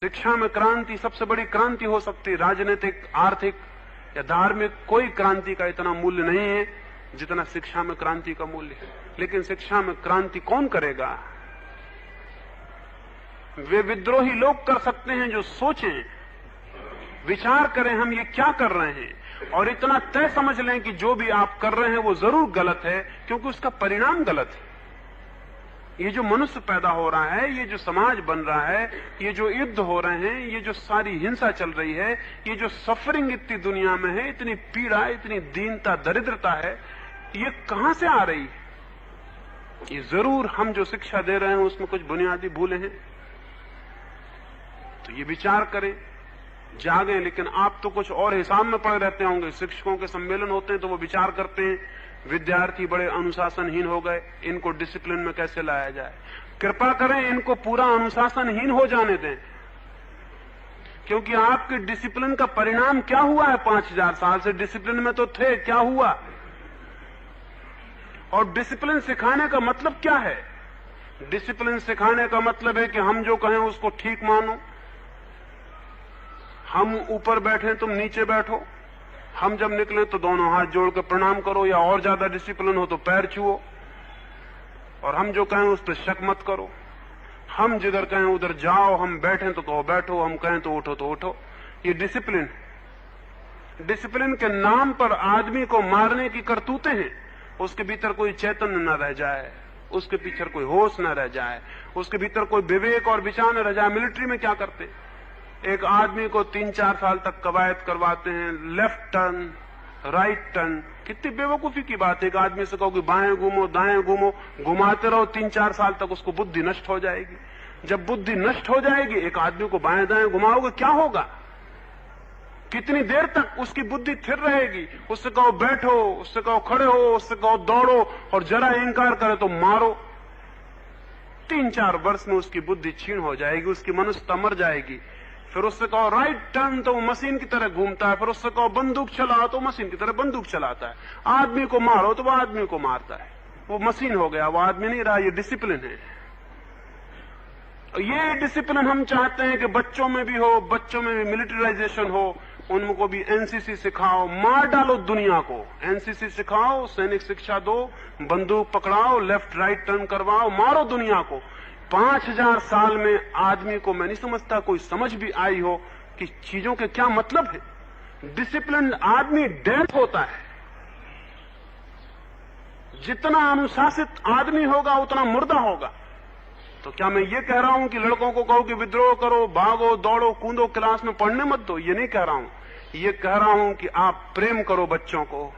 शिक्षा में क्रांति सबसे बड़ी क्रांति हो सकती है। राजनीतिक, आर्थिक या धार्मिक कोई क्रांति का इतना मूल्य नहीं है जितना शिक्षा में क्रांति का मूल्य है। लेकिन शिक्षा में क्रांति कौन करेगा? वे विद्रोही लोग कर सकते हैं जो सोचें, विचार करें हम ये क्या कर रहे हैं, और इतना तय समझ लें कि जो भी आप कर रहे हैं वो जरूर गलत है, क्योंकि उसका परिणाम गलत है। ये जो मनुष्य पैदा हो रहा है, ये जो समाज बन रहा है, ये जो युद्ध हो रहे हैं, ये जो सारी हिंसा चल रही है, ये जो सफरिंग इतनी दुनिया में है, इतनी पीड़ा, इतनी दीनता, दरिद्रता है, ये कहां से आ रही है? ये जरूर हम जो शिक्षा दे रहे हैं उसमें कुछ बुनियादी भूलें हैं। तो ये विचार करें, जागें। लेकिन आप तो कुछ और हिसाब में पड़े रहते होंगे। शिक्षकों के सम्मेलन होते हैं तो वो विचार करते हैं, विद्यार्थी बड़े अनुशासनहीन हो गए, इनको डिसिप्लिन में कैसे लाया जाए। कृपा करें इनको पूरा अनुशासनहीन हो जाने दें, क्योंकि आपके डिसिप्लिन का परिणाम क्या हुआ है? 5000 साल से डिसिप्लिन में तो थे, क्या हुआ? और डिसिप्लिन सिखाने का मतलब क्या है? डिसिप्लिन सिखाने का मतलब है कि हम जो कहें उसको ठीक मानो, हम ऊपर बैठे तुम नीचे बैठो, हम जब निकले तो दोनों हाथ जोड़ कर प्रणाम करो, या और ज्यादा डिसिप्लिन हो तो पैर छुओ, और हम जो कहें उस पर शक मत करो। हम जिधर कहें उधर जाओ, हम बैठे तो बैठो, हम कहें तो उठो। ये डिसिप्लिन। डिसिप्लिन के नाम पर आदमी को मारने की करतूतें हैं। उसके भीतर कोई चैतन्य न रह जाए, उसके पीछे कोई होश न रह जाए, उसके भीतर कोई विवेक और विचार न रह जाए। मिलिट्री में क्या करते? एक आदमी को 3-4 साल तक कवायद करवाते हैं, लेफ्ट टर्न, राइट टर्न। कितनी बेवकूफी की बात है। एक आदमी से कहो कि बाएं घूमो, दाएं घूमो, घुमाते रहो 3-4 साल तक, उसको बुद्धि नष्ट हो जाएगी। जब बुद्धि नष्ट हो जाएगी, एक आदमी को बाएं दाएं घुमाओगे, क्या होगा? कितनी देर तक उसकी बुद्धि स्थिर रहेगी? उससे कहो बैठो, उससे कहो खड़े हो, उससे कहो दौड़ो, और जरा इंकार करे तो मारो। 3-4 वर्ष में उसकी बुद्धि क्षीण हो जाएगी, उसकी मनुष्यता मर जाएगी। फिर उससे कहो राइट टर्न तो वो मशीन की तरह घूमता है, फिर उससे कहो बंदूक चलाओ तो मशीन की तरह बंदूक चलाता है, आदमी को मारो तो वो आदमी को मारता है। वो मशीन हो गया, वो आदमी नहीं रहा। ये डिसिप्लिन है। ये डिसिप्लिन हम चाहते हैं कि बच्चों में भी हो, बच्चों में भी मिलिटराइजेशन हो, उनको भी एनसीसी सिखाओ, मार डालो दुनिया को। एनसीसी सिखाओ, सैनिक शिक्षा दो, बंदूक पकड़ाओ, लेफ्ट राइट टर्न करवाओ, मारो दुनिया को। 5000 साल में आदमी को मैं नहीं समझता कोई समझ भी आई हो कि चीजों के क्या मतलब है। डिसिप्लिन आदमी डेथ होता है। जितना अनुशासित आदमी होगा उतना मुर्दा होगा। तो क्या मैं ये कह रहा हूं कि लड़कों को कहो कि विद्रोह करो, भागो, दौड़ो, कूदो, क्लास में पढ़ने मत दो? ये नहीं कह रहा हूं। ये कह रहा हूं कि आप प्रेम करो बच्चों को,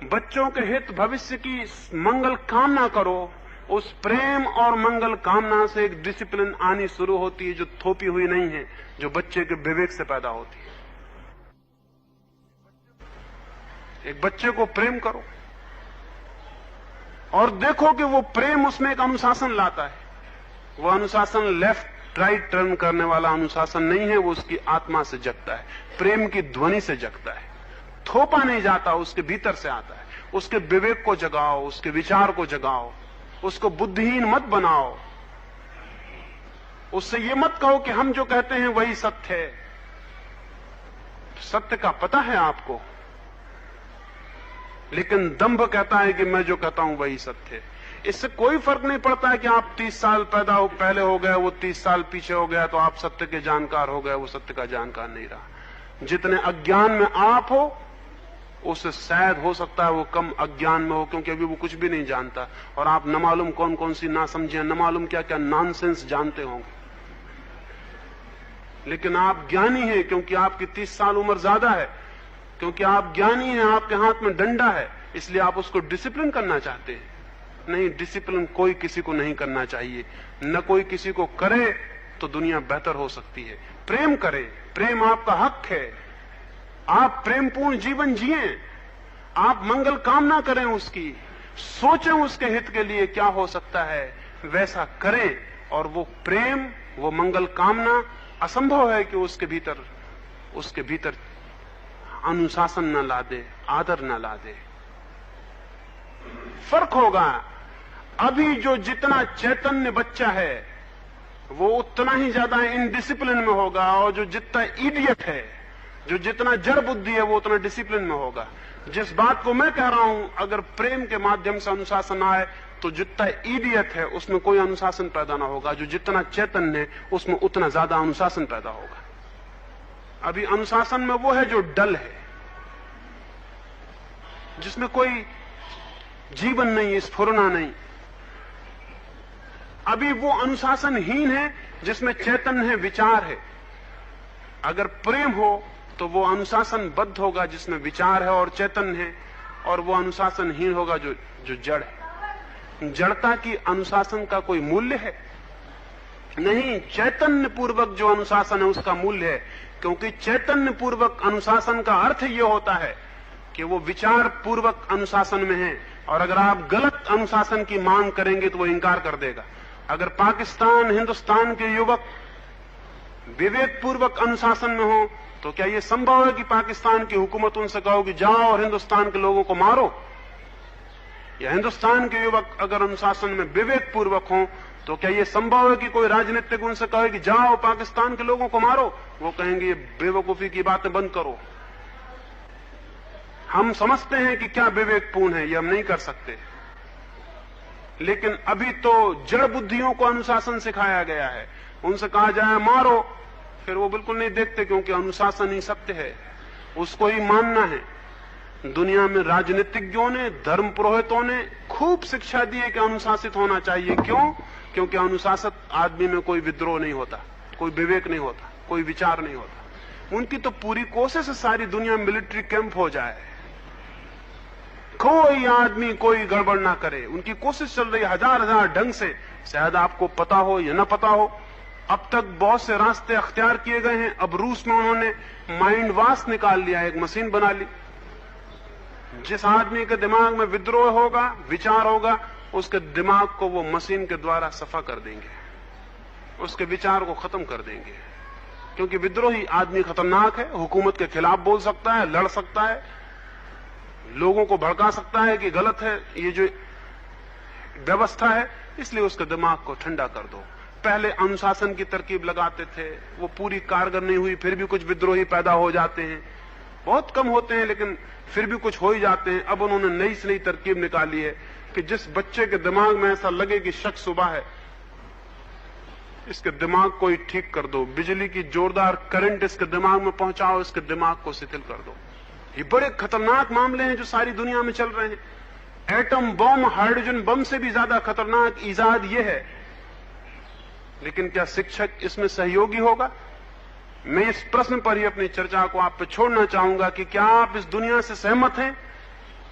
बच्चों के हित भविष्य की मंगल कामना करो। उस प्रेम और मंगल कामना से एक डिसिप्लिन आनी शुरू होती है जो थोपी हुई नहीं है, जो बच्चे के विवेक से पैदा होती है। एक बच्चे को प्रेम करो और देखो कि वो प्रेम उसमें एक अनुशासन लाता है। वो अनुशासन लेफ्ट राइट टर्न करने वाला अनुशासन नहीं है, वो उसकी आत्मा से जगता है, प्रेम की ध्वनि से जगता है। थोपा नहीं जाता, उसके भीतर से आता है। उसके विवेक को जगाओ, उसके विचार को जगाओ, उसको बुद्धिहीन मत बनाओ। उससे ये मत कहो कि हम जो कहते हैं वही सत्य है। सत्य का पता है आपको, लेकिन दंभ कहता है कि मैं जो कहता हूं वही सत्य है। इससे कोई फर्क नहीं पड़ता है कि आप 30 साल पहले हो गए, वो 30 साल पीछे हो गया तो आप सत्य के जानकार हो गए, वो सत्य का जानकार नहीं रहा। जितने अज्ञान में आप हो, उससे शायद हो सकता है वो कम अज्ञान में हो, क्योंकि अभी वो कुछ भी नहीं जानता, और आप न मालूम कौन कौन सी ना समझे, न मालूम क्या क्या नॉनसेंस जानते होंगे। लेकिन आप ज्ञानी हैं, क्योंकि आपकी 30 साल उम्र ज्यादा है, क्योंकि आप ज्ञानी हैं, आपके हाथ में डंडा है, इसलिए आप उसको डिसिप्लिन करना चाहते हैं। नहीं, डिसिप्लिन कोई किसी को नहीं करना चाहिए। न कोई किसी को करे तो दुनिया बेहतर हो सकती है। प्रेम करे, प्रेम आपका हक है। आप प्रेमपूर्ण जीवन जिएं, आप मंगल कामना करें उसकी, सोचें उसके हित के लिए क्या हो सकता है, वैसा करें। और वो प्रेम, वो मंगल कामना असंभव है कि उसके भीतर अनुशासन न ला दे, आदर न ला दे। फर्क होगा। अभी जो जितना चैतन्य बच्चा है वो उतना ही ज्यादा इनडिसिप्लिन में होगा, और जो जितना इडियट है, जो जितना जड़ बुद्धि है, वो उतना डिसिप्लिन में होगा। जिस बात को मैं कह रहा हूं, अगर प्रेम के माध्यम से अनुशासन आए तो जितना इडियट है उसमें कोई अनुशासन पैदा ना होगा, जो जितना चैतन्य है उसमें उतना ज्यादा अनुशासन पैदा होगा। अभी अनुशासन में वो है जो डल है, जिसमें कोई जीवन नहीं, स्फुरना नहीं। अभी वो अनुशासनहीन है जिसमें चैतन्य है, विचार है। अगर प्रेम हो तो वो अनुशासनबद्ध होगा जिसमें विचार है और चैतन्य है, और वो अनुशासनहीन होगा जो जड़ है। जड़ता की अनुशासन का कोई मूल्य है नहीं, चैतन्य पूर्वक जो अनुशासन है उसका मूल्य है। क्योंकि चैतन्य पूर्वक अनुशासन का अर्थ यह होता है कि वो विचार पूर्वक अनुशासन में है, और अगर आप गलत अनुशासन की मांग करेंगे तो वो इंकार कर देगा। अगर पाकिस्तान, हिंदुस्तान के युवक विवेक पूर्वक अनुशासन में हो तो क्या यह संभव है कि पाकिस्तान की हुकूमत उनसे कहो कि जाओ और हिंदुस्तान के लोगों को मारो? या हिंदुस्तान के युवक अगर अनुशासन में विवेक पूर्वक हो तो क्या यह संभव है कि कोई राजनीतिक उनसे कहे कि जाओ पाकिस्तान के लोगों को मारो? वो कहेंगे ये बेवकूफी की बातें बंद करो। हम समझते हैं कि क्या विवेकपूर्ण है, यह हम नहीं कर सकते। लेकिन अभी तो जड़ बुद्धियों को अनुशासन सिखाया गया है, उनसे कहा जाए मारो, फिर वो बिल्कुल नहीं देखते, क्योंकि अनुशासन ही सत्य है, उसको ही मानना है। दुनिया में राजनीतिज्ञों ने, धर्म पुरोहितों ने खूब शिक्षा दी है कि अनुशासित होना चाहिए। क्यों? क्योंकि अनुशासित आदमी में कोई विद्रोह नहीं होता, कोई विवेक नहीं होता, कोई विचार नहीं होता। उनकी तो पूरी कोशिश है सारी दुनिया मिलिट्री कैंप हो जाए, कोई आदमी कोई गड़बड़ ना करे। उनकी कोशिश चल रही है हजार हजार ढंग से, शायद आपको पता हो या न पता हो। अब तक बहुत से रास्ते अख्तियार किए गए हैं। अब रूस में उन्होंने माइंड वॉश निकाल लिया, एक मशीन बना ली। जिस आदमी के दिमाग में विद्रोह होगा, विचार होगा, उसके दिमाग को वो मशीन के द्वारा सफा कर देंगे, उसके विचार को खत्म कर देंगे। क्योंकि विद्रोही आदमी खतरनाक है, हुकूमत के खिलाफ बोल सकता है, लड़ सकता है, लोगों को भड़का सकता है कि गलत है ये जो व्यवस्था है, इसलिए उसके दिमाग को ठंडा कर दो। पहले अनुशासन की तरकीब लगाते थे, वो पूरी कारगर नहीं हुई, फिर भी कुछ विद्रोही पैदा हो जाते हैं, बहुत कम होते हैं लेकिन फिर भी कुछ हो ही जाते हैं। अब उन्होंने नई से नई तरकीब निकाली है कि जिस बच्चे के दिमाग में ऐसा लगे कि शक सुबह है, इसके दिमाग को ही ठीक कर दो, बिजली की जोरदार करंट इसके दिमाग में पहुंचाओ, इसके दिमाग को शिथिल कर दो। ये बड़े खतरनाक मामले हैं जो सारी दुनिया में चल रहे हैं। एटम बम, हाइड्रोजन बम से भी ज्यादा खतरनाक इजाद ये है। लेकिन क्या शिक्षक इसमें सहयोगी होगा? मैं इस प्रश्न पर ही अपनी चर्चा को आप पे छोड़ना चाहूंगा कि क्या आप इस दुनिया से सहमत हैं?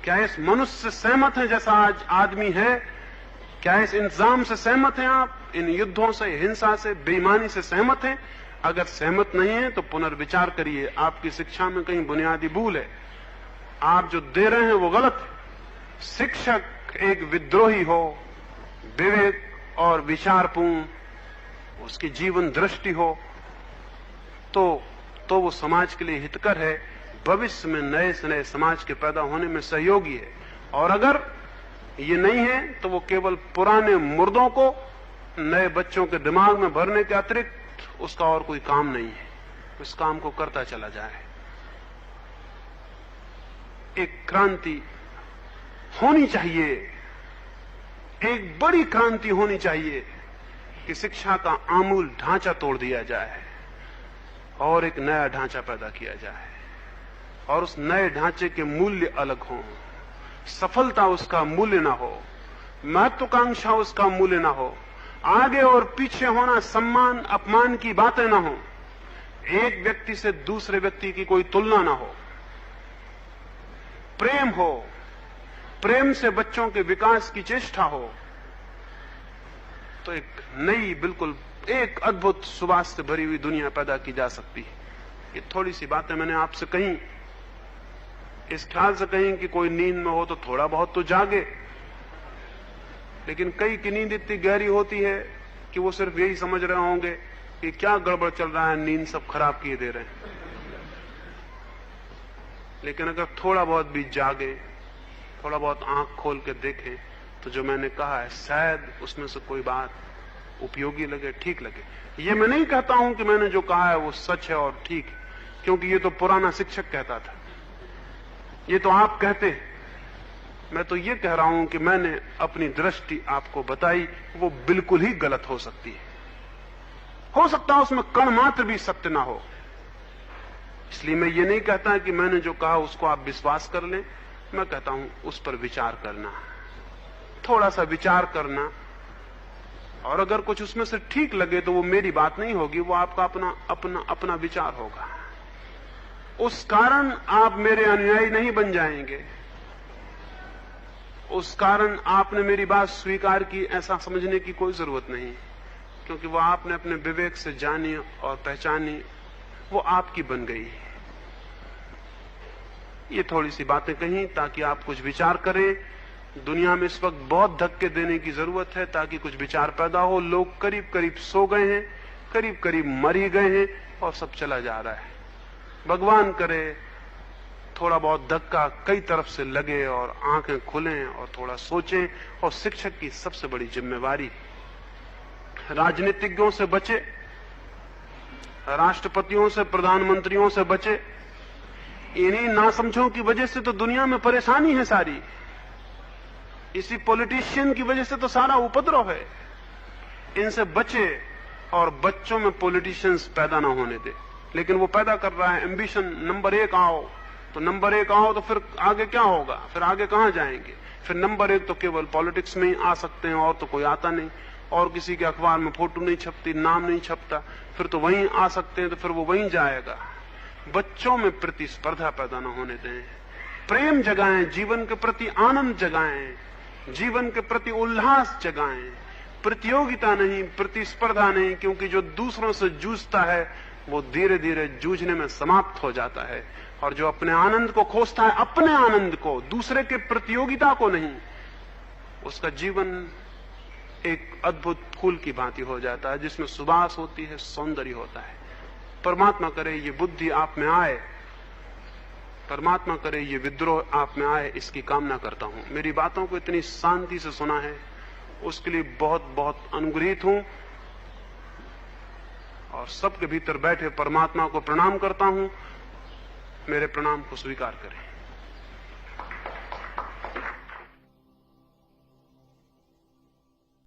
क्या इस मनुष्य से सहमत हैं जैसा आज आदमी है? क्या इस इंतजाम से सहमत हैं आप? इन युद्धों से, हिंसा से, बेईमानी से सहमत हैं? अगर सहमत नहीं है तो पुनर्विचार करिए, आपकी शिक्षा में कहीं बुनियादी भूल है, आप जो दे रहे हैं वो गलत है। शिक्षक एक विद्रोही हो, विवेक और विचारपूर्ण उसकी जीवन दृष्टि हो तो वो समाज के लिए हितकर है, भविष्य में नए से नए समाज के पैदा होने में सहयोगी है। और अगर ये नहीं है तो वो केवल पुराने मुर्दों को नए बच्चों के दिमाग में भरने के अतिरिक्त उसका और कोई काम नहीं है, उस काम को करता चला जाए। एक क्रांति होनी चाहिए, एक बड़ी क्रांति होनी चाहिए कि शिक्षा का आमूल ढांचा तोड़ दिया जाए और एक नया ढांचा पैदा किया जाए, और उस नए ढांचे के मूल्य अलग हों, सफलता उसका मूल्य ना हो, महत्वाकांक्षा उसका मूल्य ना हो, आगे और पीछे होना, सम्मान अपमान की बातें ना हो, एक व्यक्ति से दूसरे व्यक्ति की कोई तुलना ना हो, प्रेम हो, प्रेम से बच्चों के विकास की चेष्टा हो, तो एक नई, बिल्कुल एक अद्भुत सुवास से भरी हुई दुनिया पैदा की जा सकती है। ये थोड़ी सी बातें मैंने आपसे कही, इस ख्याल से कही कि कोई नींद में हो तो थोड़ा बहुत तो जागे, लेकिन कई की नींद इतनी गहरी होती है कि वो सिर्फ यही समझ रहे होंगे कि क्या गड़बड़ चल रहा है, नींद सब खराब किए दे रहे हैं। लेकिन अगर थोड़ा बहुत भी जागे, थोड़ा बहुत आंख खोल के देखें, तो जो मैंने कहा है शायद उसमें से कोई बात उपयोगी लगे, ठीक लगे। ये मैं नहीं कहता हूं कि मैंने जो कहा है वो सच है और ठीक है, क्योंकि ये तो पुराना शिक्षक कहता था, ये तो आप कहते हैं। मैं तो ये कह रहा हूं कि मैंने अपनी दृष्टि आपको बताई, वो बिल्कुल ही गलत हो सकती है, हो सकता है उसमें कण मात्र भी सत्य ना हो। इसलिए मैं ये नहीं कहता कि मैंने जो कहा उसको आप विश्वास कर लें, मैं कहता हूं उस पर विचार करना, थोड़ा सा विचार करना, और अगर कुछ उसमें से ठीक लगे तो वो मेरी बात नहीं होगी, वो आपका अपना अपना अपना विचार होगा। उस कारण आप मेरे अनुयायी नहीं बन जाएंगे, उस कारण आपने मेरी बात स्वीकार की ऐसा समझने की कोई जरूरत नहीं, क्योंकि वो आपने अपने विवेक से जानी और पहचानी, वो आपकी बन गई। ये थोड़ी सी बातें कहीं ताकि आप कुछ विचार करें। दुनिया में इस वक्त बहुत धक्के देने की जरूरत है ताकि कुछ विचार पैदा हो। लोग करीब करीब सो गए हैं, करीब करीब मर ही गए हैं और सब चला जा रहा है। भगवान करे थोड़ा बहुत धक्का कई तरफ से लगे और आंखें खुलें और थोड़ा सोचें। और शिक्षक की सबसे बड़ी जिम्मेवारी, राजनीतिज्ञों से बचे, राष्ट्रपतियों से, प्रधानमंत्रियों से बचे। इन्हीं नासमझों की वजह से तो दुनिया में परेशानी है सारी, इसी पॉलिटिशियन की वजह से तो सारा उपद्रव है। इनसे बचे और बच्चों में पॉलिटिशियंस पैदा ना होने दे। लेकिन वो पैदा कर रहा है एम्बिशन, नंबर 1 आओ, तो नंबर 1 आओ तो फिर आगे क्या होगा, फिर आगे कहां जाएंगे? फिर नंबर 1 तो केवल पॉलिटिक्स में ही आ सकते हैं, और तो कोई आता नहीं, और किसी के अखबार में फोटो नहीं छपती, नाम नहीं छपता, फिर तो वहीं आ सकते हैं, तो फिर वो वहीं जाएगा। बच्चों में प्रतिस्पर्धा पैदा न होने दें, प्रेम जगाएं, जीवन के प्रति आनंद जगाएं, जीवन के प्रति उल्लास जगाएं, प्रतियोगिता नहीं, प्रतिस्पर्धा नहीं, क्योंकि जो दूसरों से जूझता है वो धीरे धीरे जूझने में समाप्त हो जाता है। और जो अपने आनंद को खोजता है, अपने आनंद को, दूसरे के प्रतियोगिता को नहीं, उसका जीवन एक अद्भुत फूल की भांति हो जाता है जिसमें सुबास होती है, सौंदर्य होता है। परमात्मा करे ये बुद्धि आप में आए, परमात्मा करे ये विद्रोह आप में आए, इसकी कामना करता हूं। मेरी बातों को इतनी शांति से सुना है उसके लिए बहुत बहुत अनुग्रहित हूं, और सबके भीतर बैठे परमात्मा को प्रणाम करता हूं। मेरे प्रणाम को स्वीकार करें।